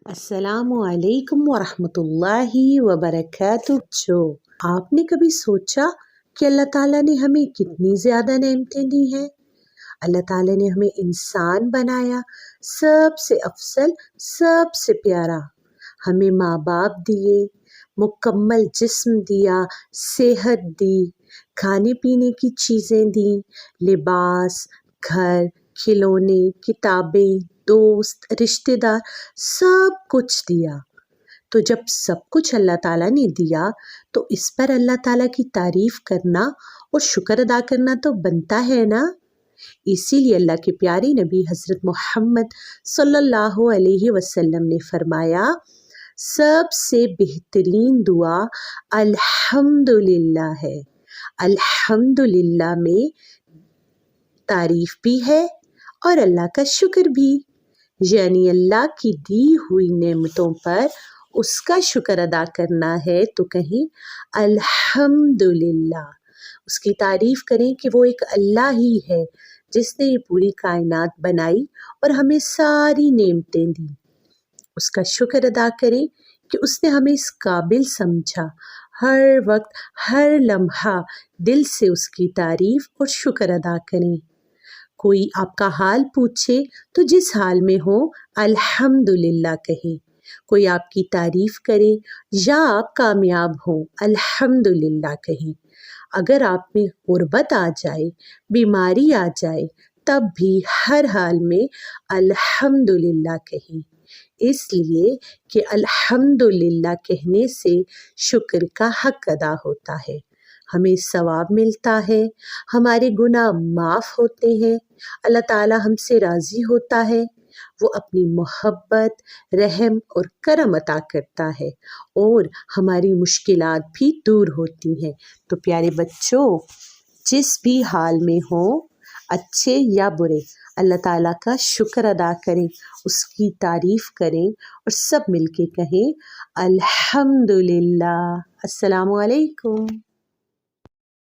अस्सलामु अलैकुम वरहमतुल्लाहि वबरकातुह। जो आपने कभी सोचा कि अल्लाह ताला ने हमें कितनी ज़्यादा नेमतें दी हैं? अल्लाह ताला ने हमें इंसान बनाया, सबसे अफसल, सबसे प्यारा। हमें माँ बाप दिए, मुकम्मल जिस्म दिया, सेहत दी, खाने पीने की चीज़ें दी, लिबास, घर, खिलौने, किताबें, दोस्त, रिश्तेदार, सब कुछ दिया। तो जब सब कुछ अल्लाह ताला ने दिया तो इस पर अल्लाह ताला की तारीफ करना और शुक्र अदा करना तो बनता है ना। इसीलिए अल्लाह के प्यारे नबी हज़रत मोहम्मद सल्लल्लाहु अलैहि वसल्लम ने फरमाया, सबसे बेहतरीन दुआ अल्हम्दुलिल्लाह है। अल्हम्दुलिल्लाह में तारीफ भी है और अल्लाह का शुक्र भी, यानी अल्लाह की दी हुई नेमतों पर उसका शुक्र अदा करना है तो कहें अल्हम्दुलिल्लाह। उसकी तारीफ करें कि वो एक अल्लाह ही है जिसने ये पूरी कायनात बनाई और हमें सारी नेमतें दी। उसका शुक्र अदा करें कि उसने हमें इस काबिल समझा। हर वक्त हर लम्हा दिल से उसकी तारीफ और शुक्र अदा करें। कोई आपका हाल पूछे तो जिस हाल में हो अल्हम्दुलिल्लाह कहें। कोई आपकी तारीफ करे या आप कामयाब हो अल्हम्दुलिल्लाह कहें। अगर आप में गुर्बत आ जाए, बीमारी आ जाए, तब भी हर हाल में अल्हम्दुलिल्लाह कहें। इसलिए कि अल्हम्दुलिल्लाह कहने से शुक्र का हक अदा होता है, हमें सवाब मिलता है, हमारे गुनाह माफ़ होते हैं, अल्लाह ताला हमसे राज़ी होता है, वो अपनी मोहब्बत, रहम और करम अता करता है और हमारी मुश्किलात भी दूर होती हैं। तो प्यारे बच्चों, जिस भी हाल में हो, अच्छे या बुरे, अल्लाह ताला का शुक्र अदा करें, उसकी तारीफ़ करें और सब मिलके कहें अल्हम्दुलिल्लाह। अस्सलामु अलैकुम।